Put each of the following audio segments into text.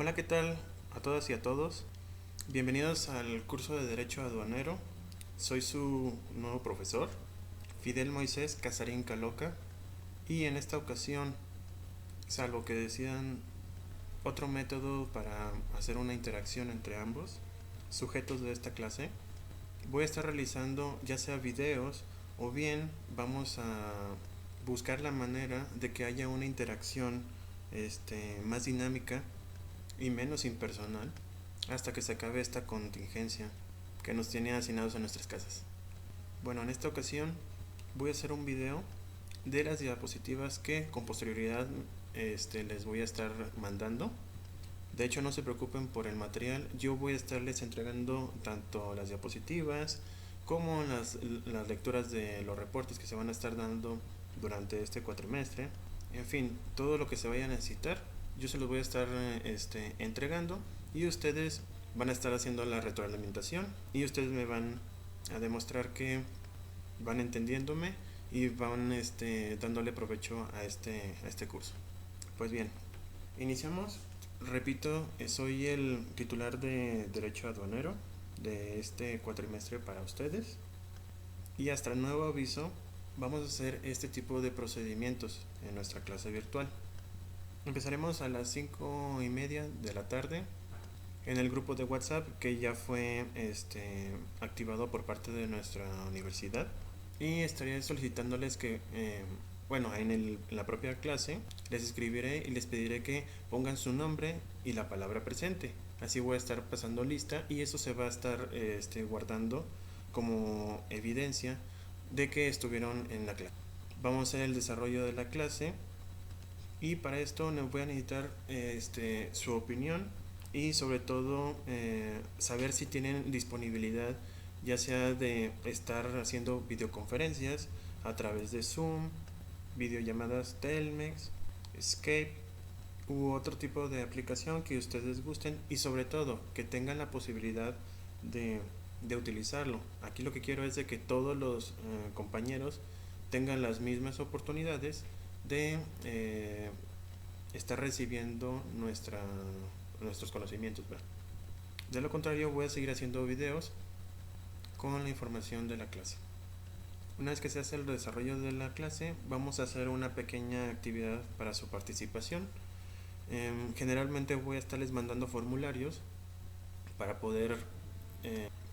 Hola, ¿qué tal a todas y a todos? Bienvenidos al curso de Derecho Aduanero. Soy su nuevo profesor, Fidel Moisés Casarín Caloca, y en esta ocasión, salvo que decidan otro método para hacer una interacción entre ambos sujetos de esta clase, voy a estar realizando ya sea videos o bien vamos a buscar la manera de que haya una interacción más dinámica y menos impersonal hasta que se acabe esta contingencia que nos tiene hacinados en nuestras casas. Bueno, en esta ocasión voy a hacer un video de las diapositivas que con posterioridad les voy a estar mandando. De hecho, no se preocupen por el material, yo voy a estarles entregando tanto las diapositivas como las lecturas de los reportes que se van a estar dando durante este cuatrimestre. En fin, todo lo que se vaya a necesitar, yo se los voy a estar entregando y ustedes van a estar haciendo la retroalimentación y ustedes me van a demostrar que van entendiéndome y van dándole provecho a este curso. Pues bien, iniciamos. Repito, soy el titular de Derecho Aduanero de este cuatrimestre para ustedes y hasta el nuevo aviso vamos a hacer este tipo de procedimientos en nuestra clase virtual. Empezaremos a las 5:30 de la tarde en el grupo de WhatsApp que ya fue activado por parte de nuestra universidad y estaré solicitándoles que bueno, en la propia clase les escribiré y les pediré que pongan su nombre y la palabra presente. Así voy a estar pasando lista y eso se va a estar guardando como evidencia de que estuvieron en la clase. Vamos a hacer el desarrollo de la clase y para esto nos voy a necesitar su opinión y sobre todo saber si tienen disponibilidad ya sea de estar haciendo videoconferencias a través de Zoom, videollamadas Telmex, Skype u otro tipo de aplicación que ustedes gusten y sobre todo que tengan la posibilidad de utilizarlo. Aquí lo que quiero es de que todos los compañeros tengan las mismas oportunidades de estar recibiendo nuestros conocimientos. ¿Verdad? De lo contrario voy a seguir haciendo videos con la información de la clase. Una vez que se hace el desarrollo de la clase, vamos a hacer una pequeña actividad para su participación. Generalmente voy a estarles mandando formularios para poder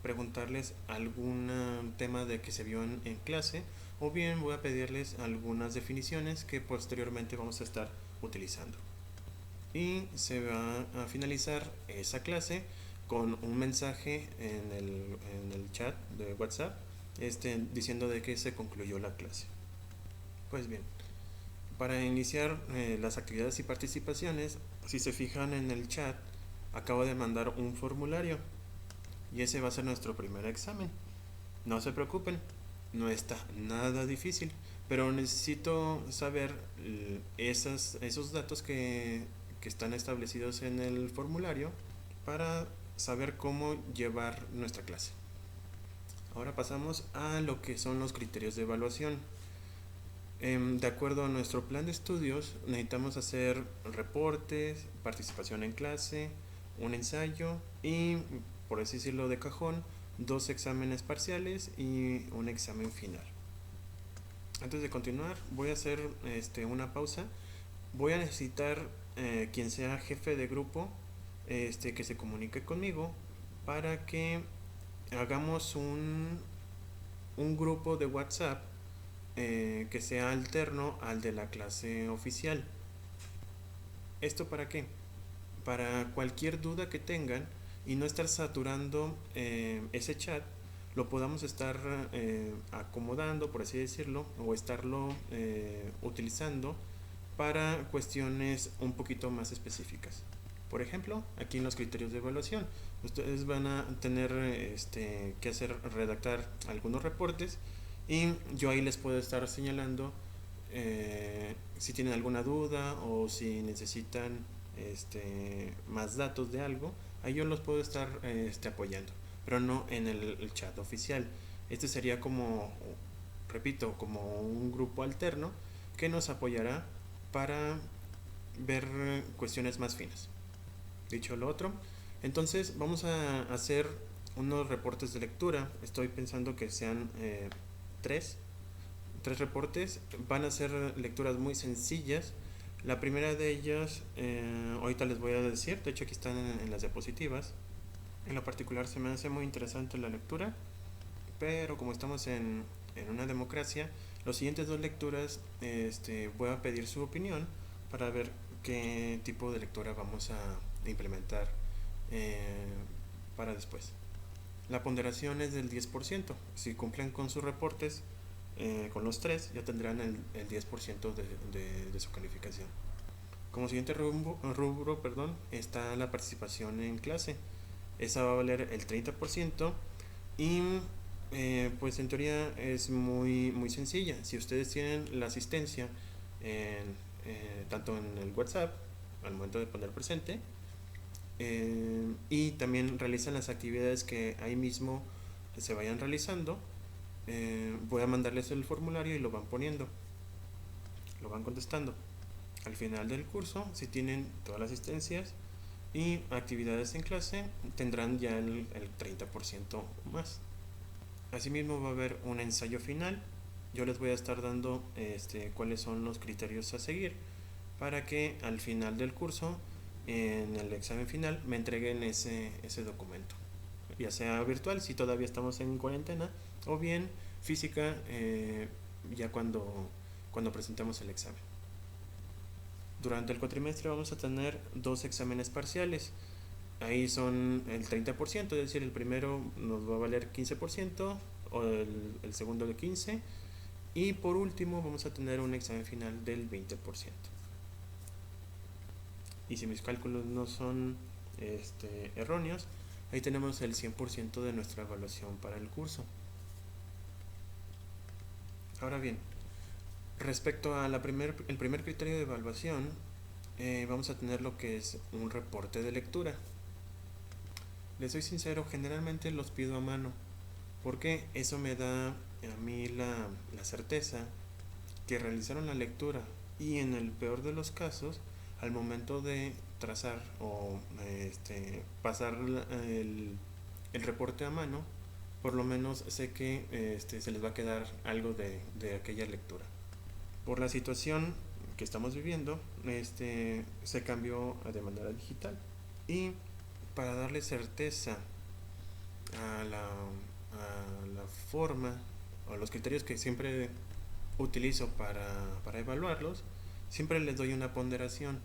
preguntarles algún tema de que se vio en clase o bien voy a pedirles algunas definiciones que posteriormente vamos a estar utilizando. Y se va a finalizar esa clase con un mensaje en el chat de WhatsApp diciendo de que se concluyó la clase. Pues bien, para iniciar las actividades y participaciones, si se fijan en el chat, acabo de mandar un formulario y ese va a ser nuestro primer examen. No se preocupen, no está nada difícil, pero necesito saber esos datos que están establecidos en el formulario para saber cómo llevar nuestra clase. Ahora pasamos a lo que son los criterios de evaluación. De acuerdo a nuestro plan de estudios, necesitamos hacer reportes, participación en clase, un ensayo y, por así decirlo de cajón, 2 exámenes parciales y un examen final. Antes de continuar, voy a hacer una pausa. Voy a necesitar quien sea jefe de grupo que se comunique conmigo para que hagamos un grupo de WhatsApp que sea alterno al de la clase oficial. ¿Esto para qué? Para cualquier duda que tengan y no estar saturando ese chat, lo podamos estar acomodando, por así decirlo, o estarlo utilizando para cuestiones un poquito más específicas. Por ejemplo, aquí en los criterios de evaluación, ustedes van a tener que redactar algunos reportes y yo ahí les puedo estar señalando si tienen alguna duda o si necesitan más datos de algo, ahí yo los puedo estar apoyando, pero no en el chat oficial. Este sería como, repito, como un grupo alterno que nos apoyará para ver cuestiones más finas. dicho lo otro. Entonces vamos a hacer unos reportes de lectura. Estoy pensando que sean tres reportes. Van a ser lecturas muy sencillas. La primera de ellas, ahorita les voy a decir, de hecho aquí están en las diapositivas. En lo particular se me hace muy interesante la lectura, pero como estamos en una democracia, las siguientes dos lecturas voy a pedir su opinión para ver qué tipo de lectura vamos a implementar para después. La ponderación es del 10%. Si cumplen con sus reportes, con los tres, ya tendrán el 10% de su calificación. Como siguiente rubro, está la participación en clase. Esa va a valer el 30% y pues en teoría es muy sencilla. Si ustedes tienen la asistencia tanto en el WhatsApp al momento de poner presente, y también realizan las actividades que ahí mismo se vayan realizando, voy a mandarles el formulario y lo van poniendo, lo van contestando. Al final del curso, si tienen todas las asistencias y actividades en clase, tendrán ya el 30% más. Asimismo va a haber un ensayo final. Yo les voy a estar dando cuáles son los criterios a seguir para que al final del curso, en el examen final, me entreguen ese documento, ya sea virtual si todavía estamos en cuarentena, o bien física ya cuando presentemos el examen. Durante el cuatrimestre vamos a tener dos exámenes parciales. Ahí son el 30%, es decir, el primero nos va a valer 15%, o el segundo de 15%, y por último vamos a tener un examen final del 20%. Y si mis cálculos no son erróneos, ahí tenemos el 100% de nuestra evaluación para el curso. Ahora bien, respecto a el primer criterio de evaluación, vamos a tener lo que es un reporte de lectura. Les soy sincero, generalmente los pido a mano, porque eso me da a mí la certeza que realizaron la lectura, y en el peor de los casos, al momento de trazar o pasar el reporte a mano, por lo menos sé que se les va a quedar algo de aquella lectura. Por la situación que estamos viviendo, se cambió de manera digital, y para darle certeza a la forma o los criterios que siempre utilizo para evaluarlos, siempre les doy una ponderación.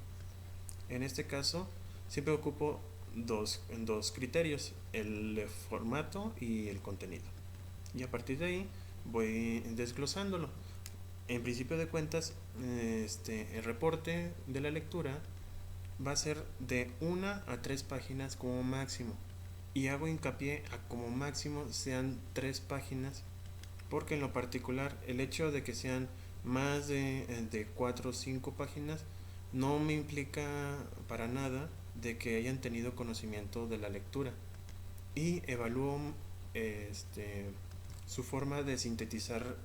En este caso, siempre ocupo dos criterios: el formato y el contenido. Y a partir de ahí voy desglosándolo. En principio de cuentas, el reporte de la lectura va a ser de 1 a 3 páginas como máximo. Y hago hincapié a como máximo sean 3 páginas, porque en lo particular el hecho de que sean más de 4 o 5 páginas no me implica para nada de que hayan tenido conocimiento de la lectura, y evalúo su forma de sintetizar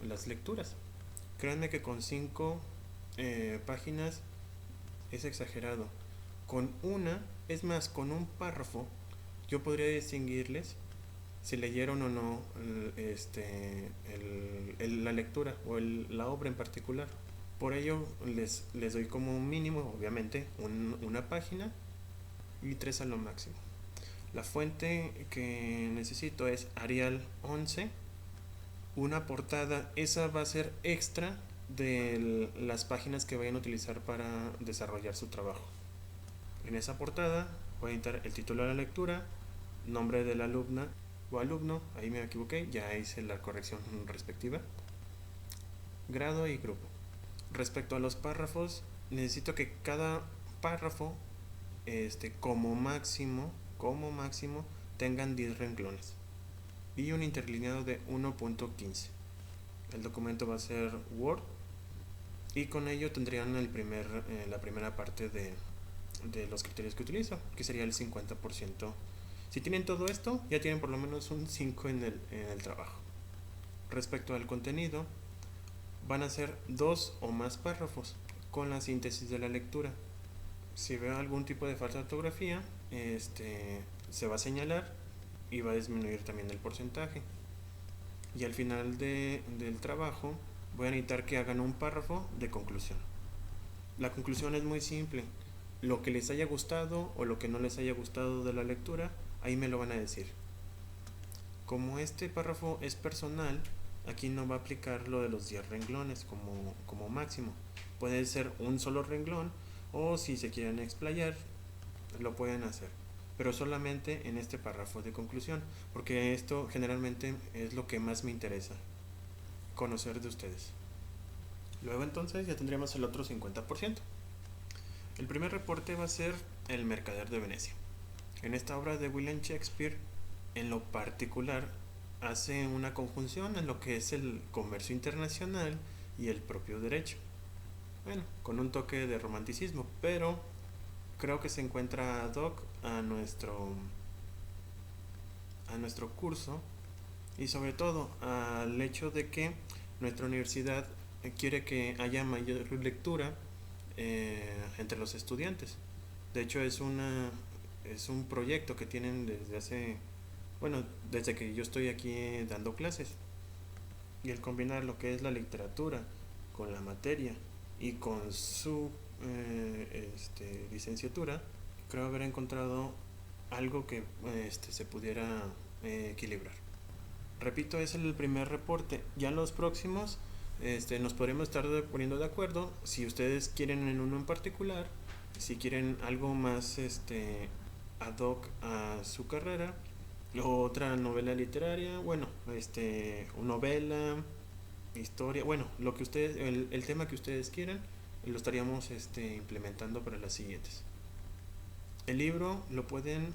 las lecturas. Créanme que con 5 páginas es exagerado. Con una, es más, con un párrafo, yo podría distinguirles si leyeron o no la lectura o la obra en particular. Por ello les doy como un mínimo, obviamente, una página, y 3 a lo máximo. La fuente que necesito es Arial 11. Una portada, esa va a ser extra de las páginas que vayan a utilizar para desarrollar su trabajo. En esa portada voy a editar el título de la lectura, nombre de la alumna o alumno, ahí me equivoqué, ya hice la corrección respectiva, grado y grupo. Respecto a los párrafos, necesito que cada párrafo como máximo tengan 10 renglones y un interlineado de 1.15. El documento va a ser Word, y con ello tendrían la primera parte de los criterios que utilizo, que sería el 50%. Si tienen todo esto, ya tienen por lo menos un 5 en el trabajo. Respecto al contenido, van a ser 2 o más párrafos con la síntesis de la lectura. Si veo algún tipo de falta de ortografía, se va a señalar y va a disminuir también el porcentaje. Y al final del trabajo voy a necesitar que hagan un párrafo de conclusión. La conclusión es muy simple. Lo que les haya gustado o lo que no les haya gustado de la lectura, ahí me lo van a decir. Como este párrafo es personal, aquí no va a aplicar lo de los 10 renglones como máximo. Puede ser un solo renglón o si se quieren explayar, lo pueden hacer. Pero solamente en este párrafo de conclusión, porque esto generalmente es lo que más me interesa conocer de ustedes. Luego entonces ya tendríamos el otro 50%. El primer reporte va a ser El Mercader de Venecia. En esta obra de William Shakespeare, en lo particular, hace una conjunción en lo que es el comercio internacional y el propio derecho. Bueno, con un toque de romanticismo, pero creo que se encuentra ad hoc a nuestro curso y sobre todo al hecho de que nuestra universidad quiere que haya mayor lectura entre los estudiantes. De hecho es un proyecto que tienen desde que yo estoy aquí dando clases. Y el combinar lo que es la literatura con la materia y con su licenciatura, creo haber encontrado algo que se pudiera equilibrar. Repito, es el primer reporte. Ya en los próximos nos podremos estar poniendo de acuerdo si ustedes quieren en uno en particular, si quieren algo más ad hoc a su carrera, o otra novela literaria, bueno, novela, historia, bueno, lo que ustedes, el tema que ustedes quieran, lo estaríamos implementando para las siguientes. El libro lo pueden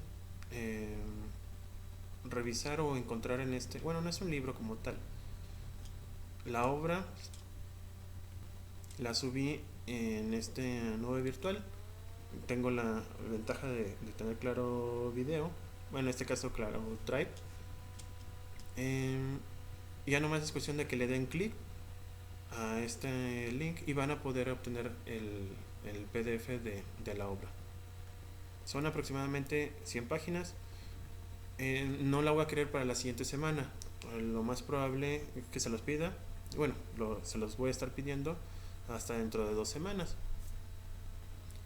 revisar o encontrar en bueno, no es un libro como tal. La obra la subí en nube virtual. Tengo la ventaja de tener Claro Video, bueno, en este caso Claro Drive. Ya nomás es cuestión de que le den clic a este link y van a poder obtener el PDF de la obra. Son aproximadamente 100 páginas. No la voy a querer para la siguiente semana. Lo más probable es que se los pida. Bueno, se los voy a estar pidiendo hasta dentro de 2 semanas.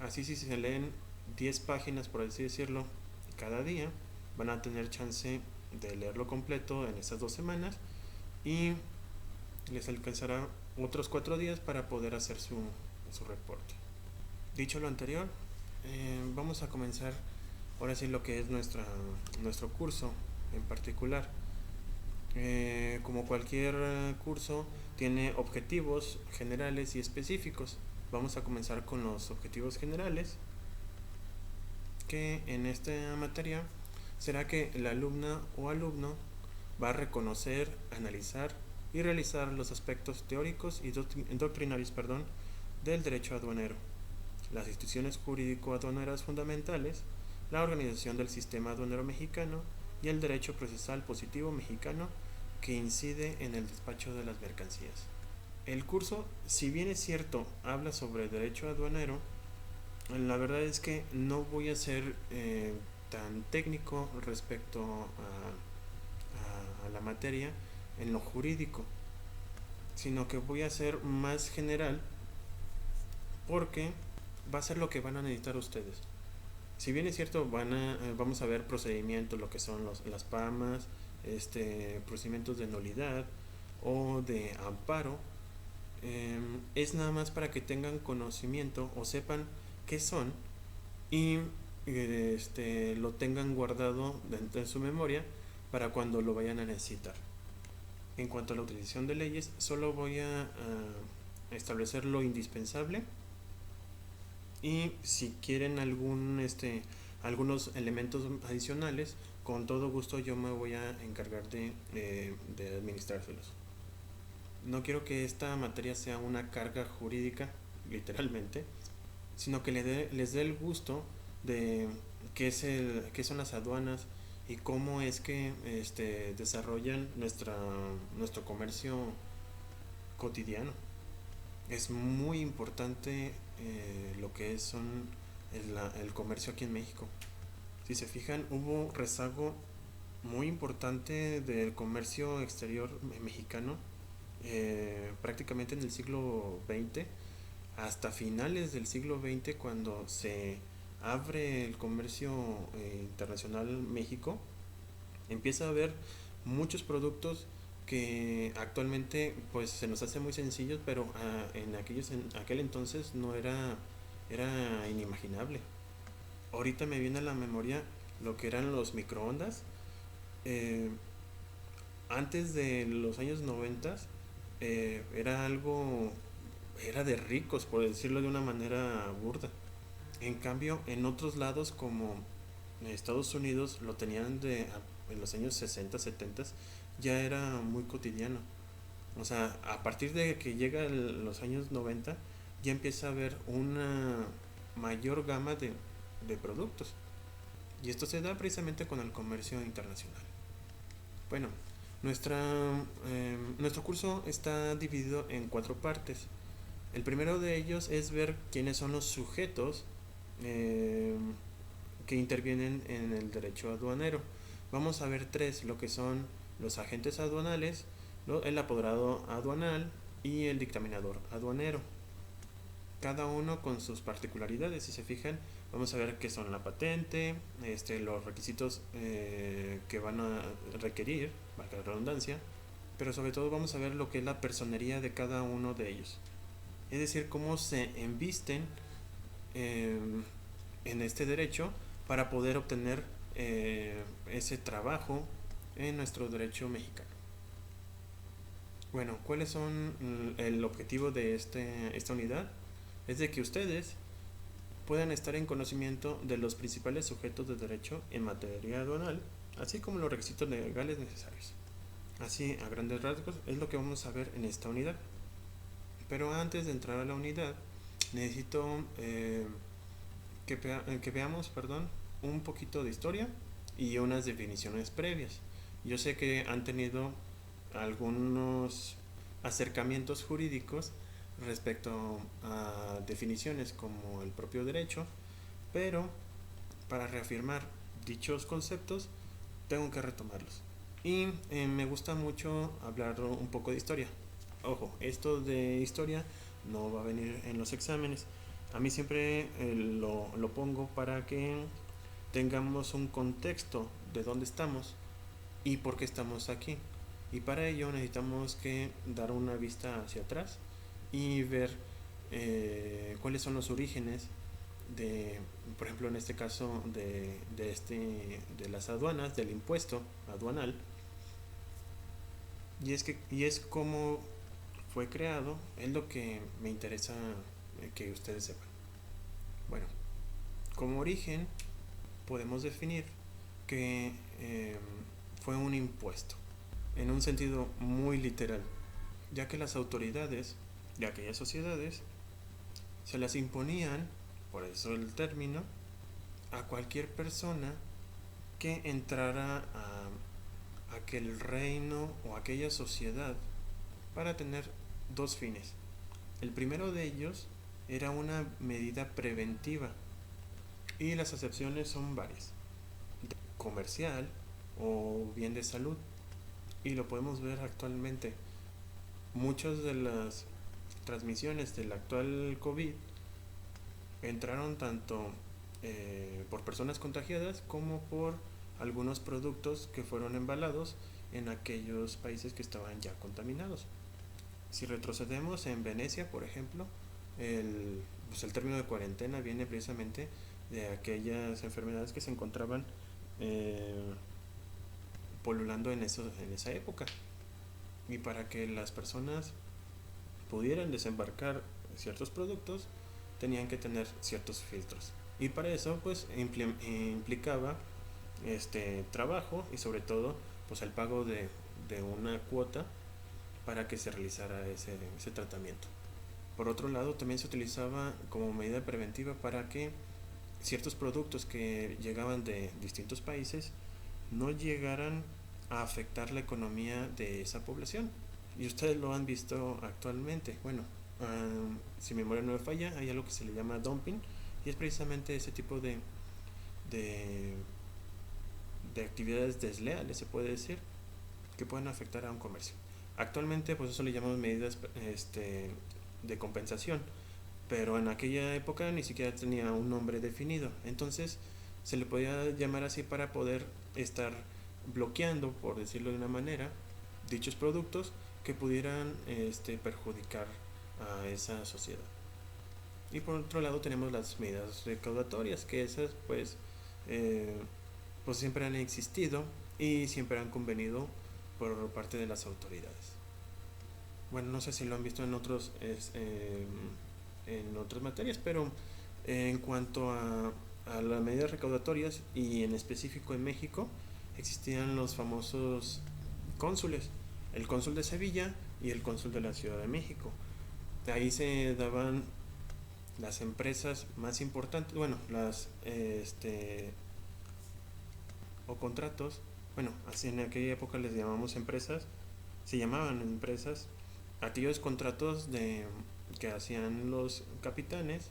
Así si se leen 10 páginas, por así decirlo, cada día, van a tener chance de leerlo completo en esas 2 semanas y les alcanzará otros 4 días para poder hacer su reporte. Dicho lo anterior, vamos a comenzar ahora sí lo que es nuestro curso en particular. Como cualquier curso, tiene objetivos generales y específicos. Vamos a comenzar con los objetivos generales, que en esta materia será que la alumna o alumno va a reconocer, analizar y realizar los aspectos teóricos y doctrinarios del derecho aduanero, las instituciones jurídico-aduaneras fundamentales, la organización del sistema aduanero mexicano y el derecho procesal positivo mexicano que incide en el despacho de las mercancías. El curso, si bien es cierto, habla sobre derecho aduanero, la verdad es que no voy a ser tan técnico respecto a la materia en lo jurídico, sino que voy a ser más general porque va a ser lo que van a necesitar ustedes. Si bien es cierto, vamos a ver procedimientos, lo que son las PAMAS, procedimientos de nulidad o de amparo, es nada más para que tengan conocimiento o sepan qué son y lo tengan guardado dentro de su memoria para cuando lo vayan a necesitar. En cuanto a la utilización de leyes, solo voy a establecer lo indispensable y si quieren algunos elementos adicionales, con todo gusto yo me voy a encargar de administrárselos. No quiero que esta materia sea una carga jurídica, literalmente, sino que les dé el gusto de qué son las aduanas y cómo es que desarrollan nuestro comercio cotidiano. Es muy importante lo que son el comercio aquí en México. Si se fijan, hubo rezago muy importante del comercio exterior mexicano, prácticamente en el siglo XX, hasta finales del siglo XX, cuando se abre el comercio internacional México, empieza a haber muchos productos que actualmente pues se nos hace muy sencillos, pero en aquel entonces no era inimaginable. Ahorita me viene a la memoria lo que eran los microondas. Eh, Antes de los años 90 era algo, era de ricos, por decirlo de una manera burda. En cambio, en otros lados como Estados Unidos lo tenían en los años 60, 70, ya era muy cotidiano. O sea, a partir de que llega los años 90 ya empieza a haber una mayor gama de productos. Y esto se da precisamente con el comercio internacional. Bueno, nuestro curso está dividido en cuatro partes. El primero de ellos es ver quiénes son los sujetos eh, que intervienen en el derecho aduanero. Vamos a ver tres, lo que son los agentes aduanales, el apoderado aduanal y el dictaminador aduanero. Cada uno con sus particularidades. Si se fijan, vamos a ver qué son la patente, los requisitos que van a requerir, valga la redundancia, pero sobre todo vamos a ver lo que es la personería de cada uno de ellos. Es decir, cómo se embisten eh, en este derecho para poder obtener ese trabajo en nuestro derecho mexicano. Bueno, ¿cuáles son el objetivo de esta unidad? Es de que ustedes puedan estar en conocimiento de los principales sujetos de derecho en materia aduanal, así como los requisitos legales necesarios. Así, a grandes rasgos, es lo que vamos a ver en esta unidad. Pero antes de entrar a la unidad, necesito que veamos, un poquito de historia y unas definiciones previas. Yo sé que han tenido algunos acercamientos jurídicos respecto a definiciones como el propio derecho, pero para reafirmar dichos conceptos tengo que retomarlos. Y me gusta mucho hablar un poco de historia. Ojo, esto de historia no va a venir en los exámenes. A mí siempre lo pongo para que tengamos un contexto de dónde estamos y por qué estamos aquí. Y para ello necesitamos que dar una vista hacia atrás y ver cuáles son los orígenes de, por ejemplo, en este caso de las aduanas, del impuesto aduanal. Y es cómo fue creado, es lo que me interesa que ustedes sepan. Bueno, como origen podemos definir que fue un impuesto, en un sentido muy literal, ya que las autoridades de aquellas sociedades se las imponían, por eso el término, a cualquier persona que entrara a aquel reino o aquella sociedad para tener dos fines. El primero de ellos era una medida preventiva y las acepciones son varias: comercial o bien de salud. Y lo podemos ver actualmente. Muchas de las transmisiones del actual COVID entraron tanto por personas contagiadas como por algunos productos que fueron embalados en aquellos países que estaban ya contaminados. Si retrocedemos en Venecia, por ejemplo, el término de cuarentena viene precisamente de aquellas enfermedades que se encontraban polulando en esa época. Y para que las personas pudieran desembarcar ciertos productos, tenían que tener ciertos filtros. Y para eso, pues, implicaba trabajo y sobre todo, pues, el pago de una cuota para que se realizara ese tratamiento. Por otro lado, también se utilizaba como medida preventiva para que ciertos productos que llegaban de distintos países no llegaran a afectar la economía de esa población. Y ustedes lo han visto actualmente. Bueno, si mi memoria no me falla, hay algo que se le llama dumping, Y es precisamente ese tipo de, de actividades desleales, se puede decir, que pueden afectar a un comercio. Actualmente, pues eso le llamamos medidas de compensación, pero en aquella época ni siquiera tenía un nombre definido. Entonces, se le podía llamar así para poder estar bloqueando, por decirlo de una manera, dichos productos que pudieran perjudicar a esa sociedad. Y por otro lado tenemos las medidas recaudatorias, que esas eh, pues siempre han existido y siempre han convenido por parte de las autoridades. Bueno, no sé si lo han visto en en otras materias, pero en cuanto a las medidas recaudatorias y en específico en México, existían los famosos cónsules, el cónsul de Sevilla y el cónsul de la Ciudad de México. Ahí se daban las empresas más importantes, bueno, o contratos, bueno, así en aquella época les llamamos empresas, se llamaban empresas, aquellos contratos que hacían los capitanes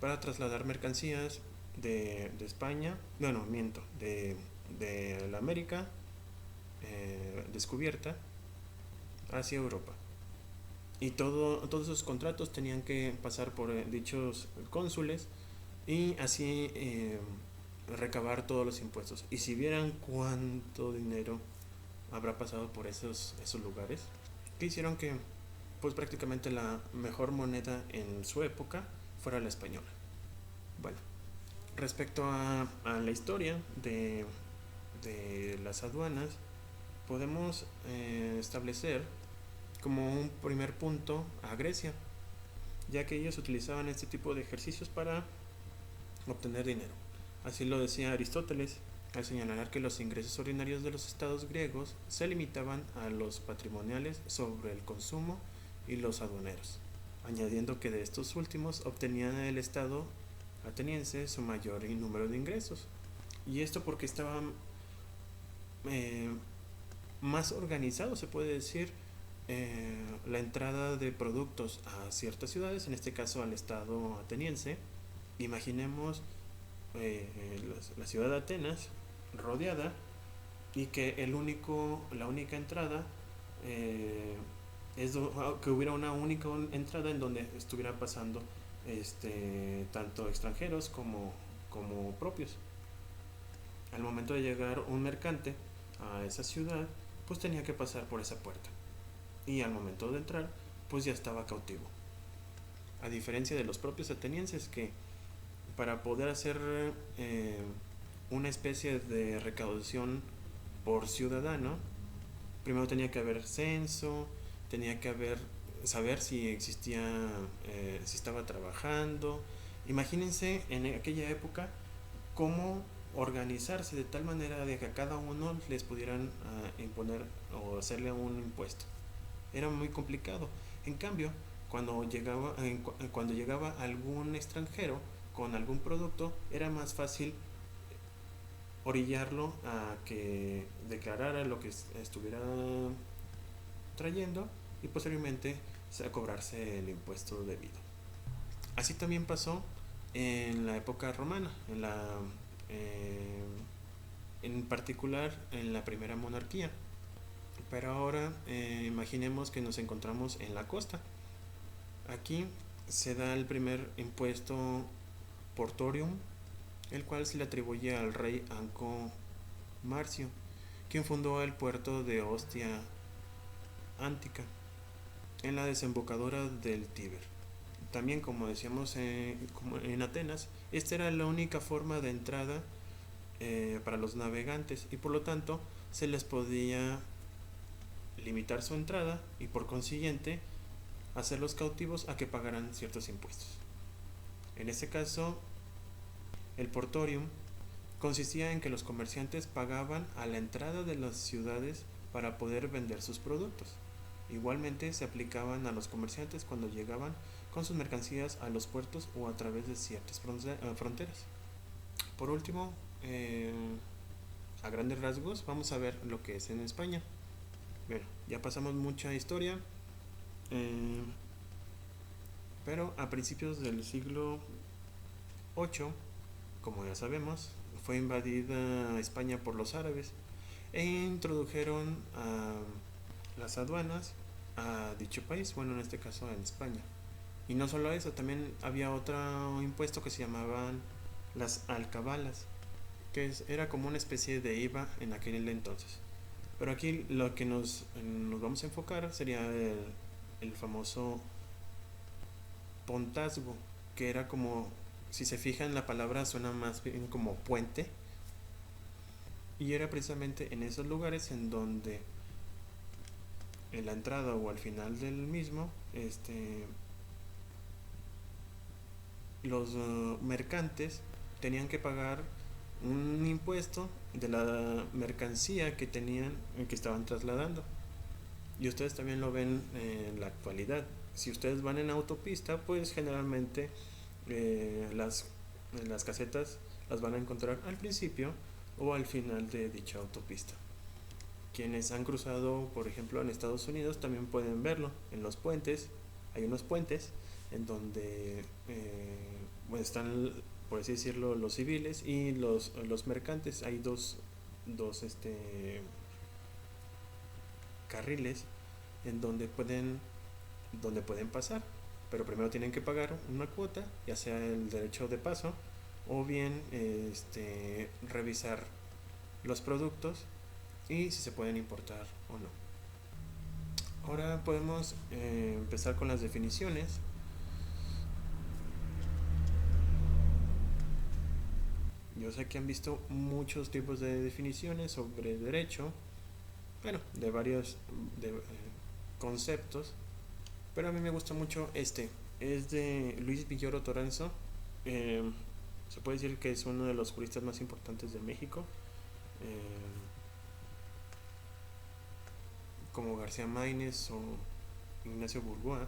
para trasladar mercancías de España, bueno, miento, de la América descubierta hacia Europa. Y todos esos contratos tenían que pasar por dichos cónsules y así recabar todos los impuestos. Y si vieran cuánto dinero habrá pasado por esos lugares, que hicieron que pues prácticamente la mejor moneda en su época fuera la española. Bueno, respecto a la historia de las aduanas, podemos establecer como un primer punto a Grecia, ya que ellos utilizaban este tipo de ejercicios para obtener dinero. Así lo decía Aristóteles al señalar que los ingresos ordinarios de los estados griegos se limitaban a los patrimoniales sobre el consumo y los aduaneros, añadiendo que de estos últimos obtenía el estado ateniense su mayor número de ingresos. Y esto porque estaba eh, más organizado, se puede decir, la entrada de productos a ciertas ciudades, en este caso al estado ateniense. Imaginemos la ciudad de Atenas rodeada y que la única entrada que hubiera una única entrada en donde estuvieran pasando tanto extranjeros como propios. Al momento de llegar un mercante a esa ciudad, pues tenía que pasar por esa puerta. Y al momento de entrar, pues ya estaba cautivo. A diferencia de los propios atenienses que para poder hacer una especie de recaudación por ciudadano, primero tenía que haber censo, tenía que saber si existía, si estaba trabajando. Imagínense en aquella época cómo organizarse de tal manera de que a cada uno les pudieran imponer o hacerle un impuesto. Era muy complicado. En cambio, cuando llegaba algún extranjero con algún producto, era más fácil orillarlo a que declarara lo que estuviera trayendo y posteriormente a cobrarse el impuesto debido. Así también pasó en la época romana, en particular en la primera monarquía. Pero ahora imaginemos que nos encontramos en la costa. Aquí se da el primer impuesto portorium, el cual se le atribuye al rey Anco Marcio, quien fundó el puerto de Ostia Antica, en la desembocadura del Tíber. También, como decíamos como en Atenas, esta era la única forma de entrada para los navegantes y por lo tanto se les podía limitar su entrada y por consiguiente hacerlos cautivos a que pagaran ciertos impuestos. En este caso, el portorium consistía en que los comerciantes pagaban a la entrada de las ciudades para poder vender sus productos. Igualmente se aplicaban a los comerciantes cuando llegaban con sus mercancías a los puertos o a través de ciertas fronteras. Por último, a grandes rasgos, vamos a ver lo que es en España. Bueno, ya pasamos mucha historia, pero a principios del siglo 1808, como ya sabemos, fue invadida España por los árabes e introdujeron las aduanas a dicho país, bueno, en este caso en España. Y no solo eso, también había otro impuesto que se llamaban las alcabalas, que era como una especie de IVA en aquel entonces. Pero aquí lo que nos vamos a enfocar sería el famoso pontazgo, que era como, si se fijan, la palabra suena más bien como puente, y era precisamente en esos lugares en donde en la entrada o al final del mismo, los mercantes tenían que pagar un impuesto de la mercancía que tenían, que estaban trasladando. Y ustedes también lo ven en la actualidad. Si ustedes van en autopista, pues generalmente las casetas las van a encontrar al principio o al final de dicha autopista. Quienes han cruzado, por ejemplo, en Estados Unidos también pueden verlo en los puentes. Hay unos puentes en donde bueno, están, por así decirlo, los civiles y los mercantes. Hay dos carriles en donde pueden pasar, pero primero tienen que pagar una cuota, ya sea el derecho de paso o bien revisar los productos y si se pueden importar o no. Ahora podemos empezar con las definiciones. Yo sé que han visto muchos tipos de definiciones sobre derecho, bueno, de varios conceptos, pero a mí me gusta mucho este. Es de Luis Villoro Toranzo. Eh, Se puede decir que es uno de los juristas más importantes de México. Como García Maínez o Ignacio Burgoa.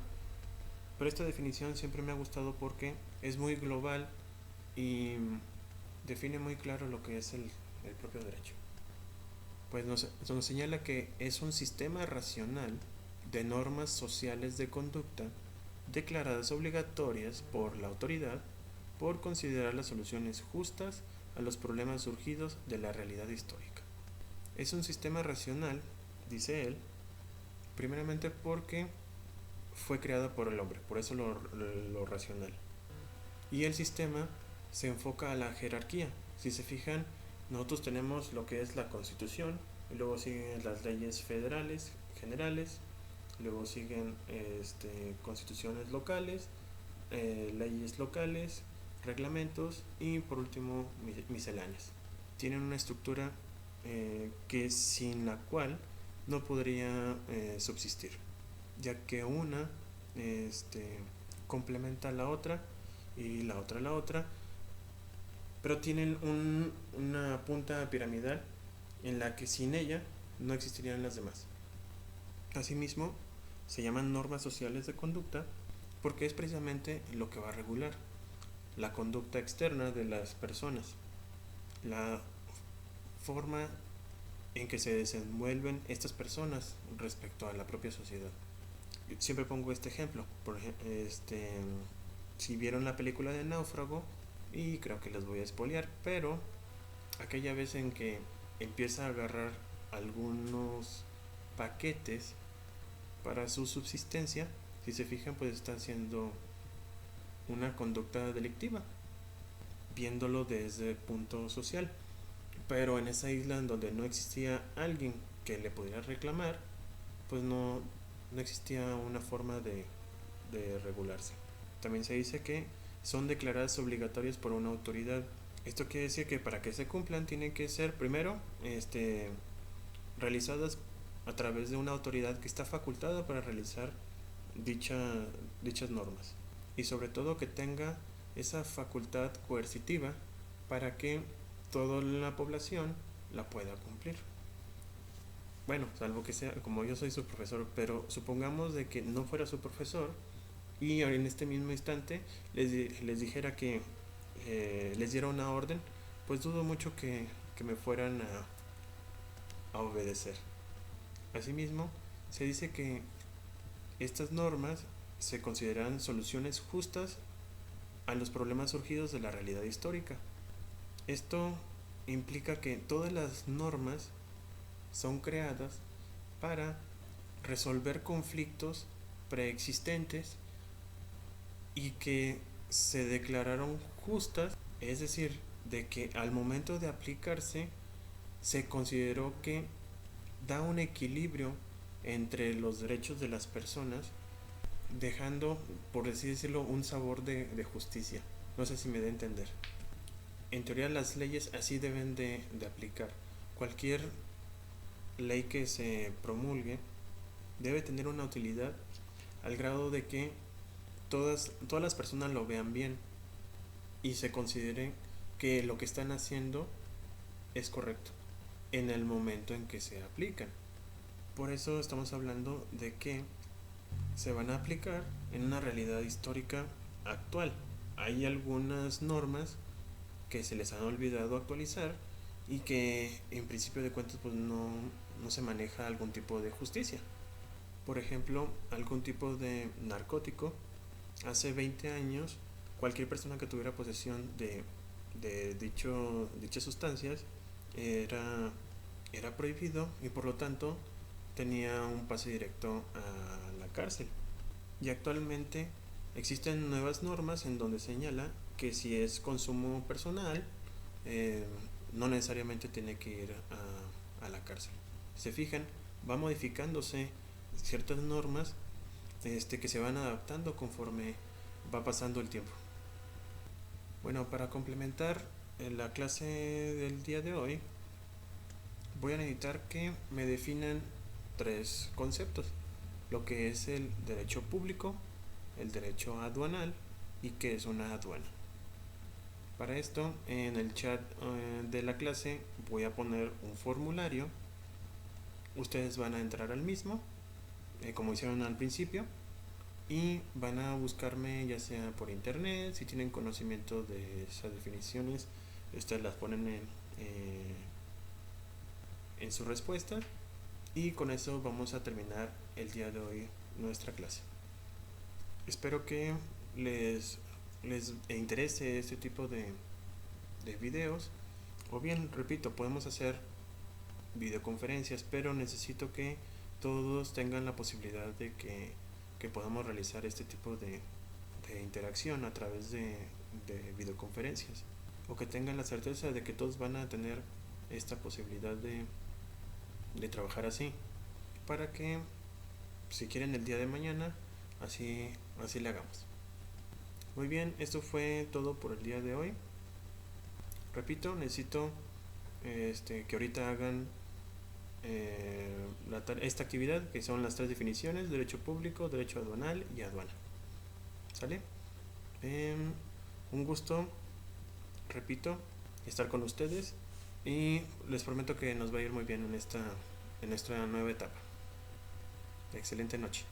Pero esta definición siempre me ha gustado porque es muy global y define muy claro lo que es el propio derecho. Pues nos señala que es un sistema racional de normas sociales de conducta declaradas obligatorias por la autoridad por considerar las soluciones justas a los problemas surgidos de la realidad histórica. Es un sistema racional, dice él, primeramente porque fue creado por el hombre, por eso lo racional. Y el sistema se enfoca a la jerarquía. Si se fijan, nosotros tenemos lo que es la Constitución, y luego siguen las leyes federales, generales, luego siguen constituciones locales, leyes locales, reglamentos y por último misceláneas. Tienen una estructura que sin la cual no podría subsistir, ya que una complementa a la otra y la otra a la otra, pero tienen una punta piramidal en la que sin ella no existirían las demás. Asimismo, se llaman normas sociales de conducta porque es precisamente lo que va a regular la conducta externa de las personas, la forma en que se desenvuelven estas personas respecto a la propia sociedad. Siempre pongo este ejemplo, si vieron la película de Náufrago, y creo que les voy a spoilear, pero aquella vez en que empieza a agarrar algunos paquetes para su subsistencia, si se fijan, pues está haciendo una conducta delictiva, viéndolo desde el punto social. Pero en esa isla en donde no existía alguien que le pudiera reclamar, pues no existía una forma de regularse. También se dice que son declaradas obligatorias por una autoridad. Esto quiere decir que para que se cumplan tienen que ser primero realizadas a través de una autoridad que está facultada para realizar dichas normas, y sobre todo que tenga esa facultad coercitiva para que toda la población la pueda cumplir. Bueno, salvo que sea, como yo soy su profesor, pero supongamos de que no fuera su profesor y en este mismo instante les dijera que les diera una orden, pues dudo mucho que me fueran a obedecer. Asimismo, se dice que estas normas se consideran soluciones justas a los problemas surgidos de la realidad histórica. Esto implica que todas las normas son creadas para resolver conflictos preexistentes y que se declararon justas, es decir, de que al momento de aplicarse se consideró que da un equilibrio entre los derechos de las personas, dejando, por así decirlo, un sabor de justicia. No sé si me da a entender. En teoría las leyes así deben de aplicar. Cualquier ley que se promulgue debe tener una utilidad al grado de que todas las personas lo vean bien y se considere que lo que están haciendo es correcto en el momento en que se aplican. Por eso estamos hablando de que se van a aplicar en una realidad histórica actual. Hay algunas normas que se les han olvidado actualizar y que en principio de cuentas pues no se maneja algún tipo de justicia. Por ejemplo, algún tipo de narcótico. Hace 20 años, cualquier persona que tuviera posesión de dichas sustancias era prohibido y por lo tanto tenía un pase directo a la cárcel. Y actualmente existen nuevas normas en donde señala que si es consumo personal, no necesariamente tiene que ir a la cárcel. Se fijan, va modificándose ciertas normas que se van adaptando conforme va pasando el tiempo. Bueno, para complementar la clase del día de hoy, voy a necesitar que me definan 3 conceptos: lo que es el derecho público, el derecho aduanal y qué es una aduana. Para esto, en el chat de la clase voy a poner un formulario. Ustedes van a entrar al mismo, como hicieron al principio, y van a buscarme ya sea por internet. Si tienen conocimiento de esas definiciones, ustedes las ponen en su respuesta, y con eso vamos a terminar el día de hoy nuestra clase. Espero que les interese este tipo de videos, o bien, repito, podemos hacer videoconferencias, pero necesito que todos tengan la posibilidad de que podamos realizar este tipo de interacción a través de videoconferencias, o que tengan la certeza de que todos van a tener esta posibilidad de trabajar así, para que si quieren el día de mañana así le hagamos. Muy bien, esto fue todo por el día de hoy. Repito, necesito que ahorita hagan esta actividad, que son las 3 definiciones: derecho público, derecho aduanal y aduana. ¿Sale? Un gusto, repito, estar con ustedes, y les prometo que nos va a ir muy bien en esta nueva etapa. Excelente noche.